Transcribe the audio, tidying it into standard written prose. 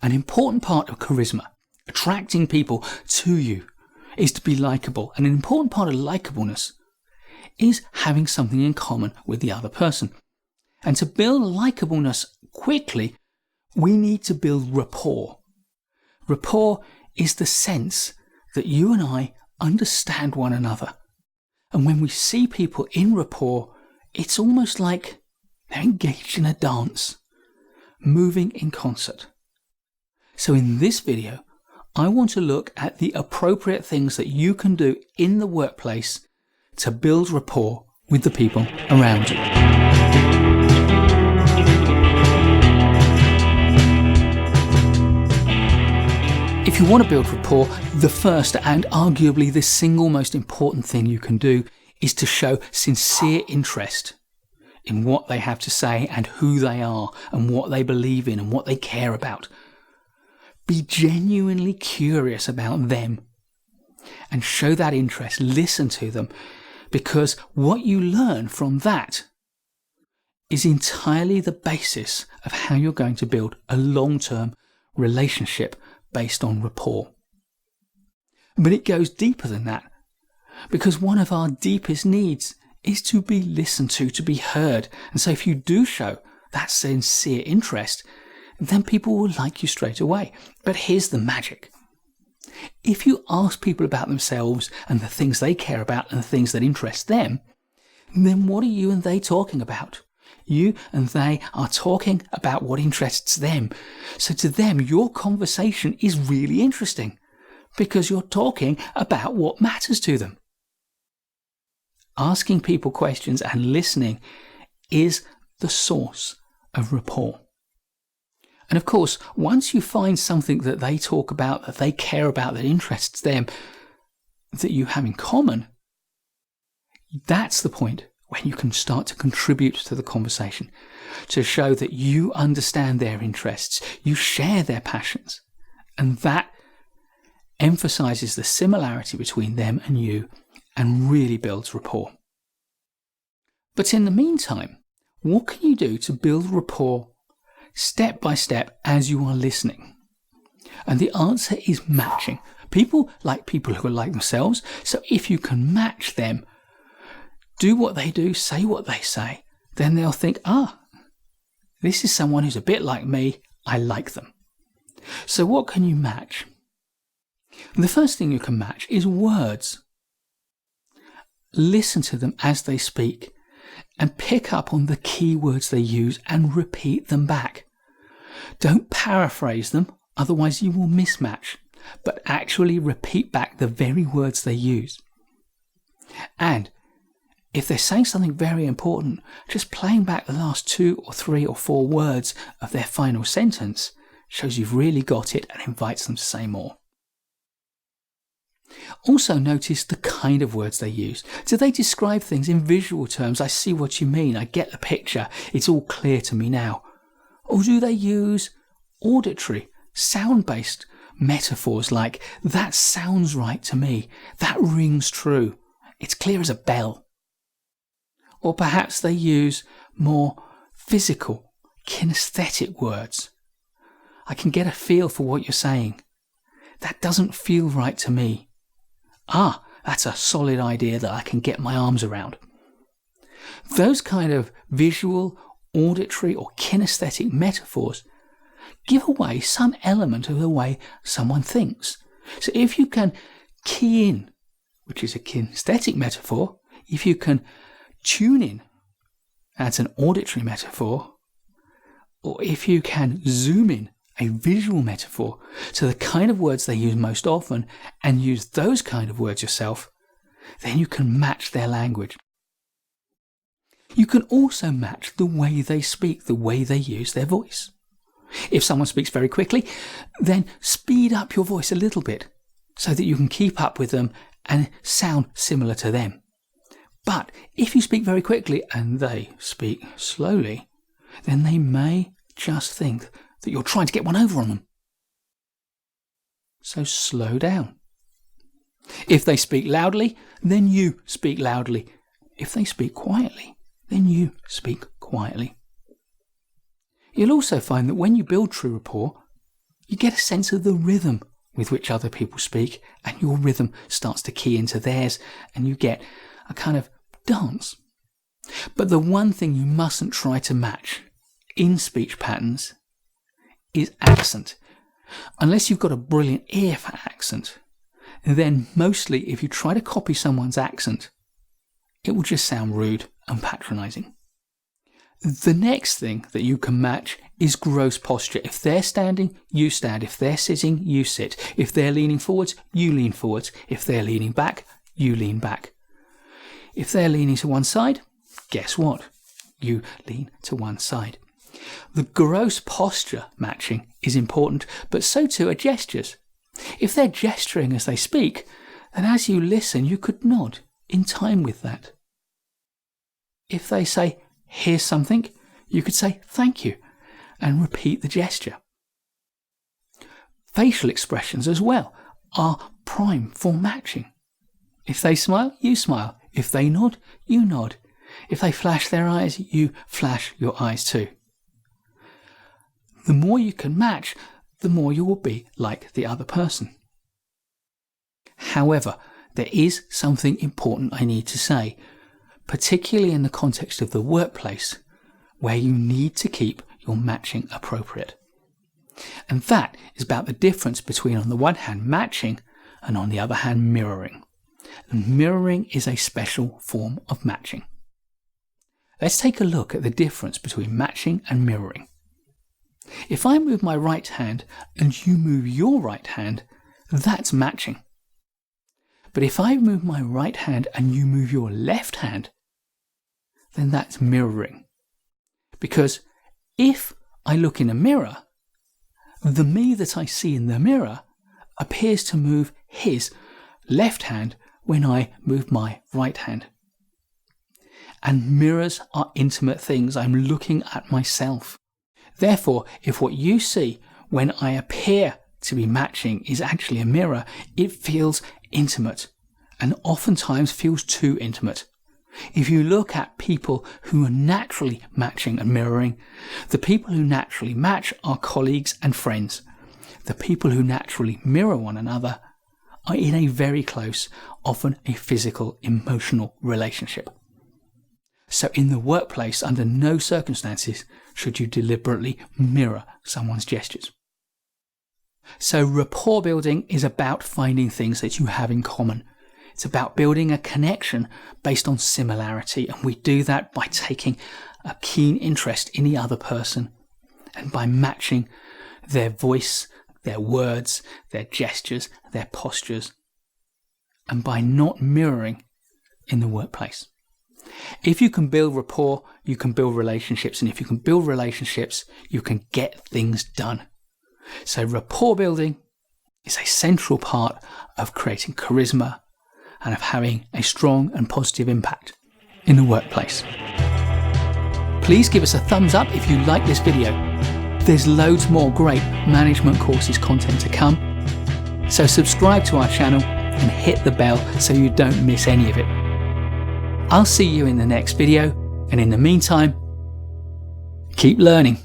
An important part of charisma, attracting people to you, is to be likeable. And an important part of likeableness is having something in common with the other person. And to build likeableness quickly, we need to build rapport. Rapport is the sense that you and I understand one another. And when we see people in rapport, it's almost like they're engaged in a dance, moving in concert. So in this video, I want to look at the appropriate things that you can do in the workplace to build rapport with the people around you. If you want to build rapport, the first and arguably the single most important thing you can do is to show sincere interest in what they have to say and who they are and what they believe in and what they care about. Be genuinely curious about them and show that interest. Listen to them, because what you learn from that is entirely the basis of how you're going to build a long-term relationship based on rapport. But it goes deeper than that, because one of our deepest needs is to be listened to be heard. And so if you do show that sincere interest, then people will like you straight away. But here's the magic. If you ask people about themselves and the things they care about and the things that interest them, then what are you and they talking about? You and they are talking about what interests them. So to them, your conversation is really interesting because you're talking about what matters to them. Asking people questions and listening is the source of rapport. And of course, once you find something that they talk about, that they care about, that interests them, that you have in common, that's the point when you can start to contribute to the conversation, to show that you understand their interests, you share their passions, and that emphasizes the similarity between them and you and really builds rapport. But in the meantime, what can you do to build rapport step by step as you are listening? And the answer is matching. People like people who are like themselves, so if you can match them, do what they do, say what they say, then they'll think, this is someone who's a bit like me, I like them. So what can you match? The first thing you can match is words. Listen to them as they speak and pick up on the key words they use and repeat them back. Don't paraphrase them, otherwise you will mismatch, but actually repeat back the very words they use. And if they're saying something very important, just playing back the last 2 or 3 or 4 words of their final sentence shows you've really got it and invites them to say more. Also notice the kind of words they use. Do they describe things in visual terms? I see what you mean, I get the picture, it's all clear to me now. Or do they use auditory, sound-based metaphors like, that sounds right to me, that rings true, it's clear as a bell? Or perhaps they use more physical, kinesthetic words. I can get a feel for what you're saying. That doesn't feel right to me. That's a solid idea that I can get my arms around. Those kind of visual, auditory or kinesthetic metaphors give away some element of the way someone thinks. So if you can key in, which is a kinesthetic metaphor, if you can tune in, that's an auditory metaphor, or if you can zoom in, a visual metaphor, to the kind of words they use most often and use those kind of words yourself, then you can match their language. You can also match the way they speak, the way they use their voice. If someone speaks very quickly, then speed up your voice a little bit so that you can keep up with them and sound similar to them. But if you speak very quickly and they speak slowly, then they may just think that you're trying to get one over on them. So slow down. If they speak loudly, then you speak loudly. If they speak quietly, then you speak quietly. You'll also find that when you build true rapport, You get a sense of the rhythm with which other people speak, and your rhythm starts to key into theirs, and you get a kind of dance. But the one thing you mustn't try to match in speech patterns is accent. Unless you've got a brilliant ear for accent, then mostly if you try to copy someone's accent, it will just sound rude and patronising. The next thing that you can match is gross posture. If they're standing, you stand. If they're sitting, you sit. If they're leaning forwards, you lean forwards. If they're leaning back, you lean back. If they're leaning to one side, guess what? You lean to one side. The gross posture matching is important, but so too are gestures. If they're gesturing as they speak, then as you listen, you could nod in time with that. If they say, "Here's something," you could say, "Thank you," and repeat the gesture. Facial expressions as well are prime for matching. If they smile, you smile. If they nod, you nod. If they flash their eyes, you flash your eyes too. The more you can match, the more you will be like the other person. However, there is something important I need to say, particularly in the context of the workplace, where you need to keep your matching appropriate. And that is about the difference between, on the one hand, matching, and on the other hand, mirroring. And mirroring is a special form of matching. Let's take a look at the difference between matching and mirroring. If I move my right hand and you move your right hand, that's matching. But if I move my right hand and you move your left hand, then that's mirroring. Because if I look in a mirror, the me that I see in the mirror appears to move his left hand when I move my right hand. And mirrors are intimate things. I'm looking at myself. Therefore, if what you see when I appear to be matching is actually a mirror, it feels intimate, and oftentimes feels too intimate. If you look at people who are naturally matching and mirroring, the people who naturally match are colleagues and friends. The people who naturally mirror one another are in a very close, often a physical, emotional relationship. So in the workplace, under no circumstances should you deliberately mirror someone's gestures. So rapport building is about finding things that you have in common. It's about building a connection based on similarity, and we do that by taking a keen interest in the other person and by matching their voice, their words, their gestures, their postures, and by not mirroring in the workplace. If you can build rapport, you can build relationships, and if you can build relationships, you can get things done. So rapport building is a central part of creating charisma and of having a strong and positive impact in the workplace. Please give us a thumbs up if you like this video. There's loads more great management courses content to come. So subscribe to our channel and hit the bell so you don't miss any of it. I'll see you in the next video, and in the meantime, keep learning.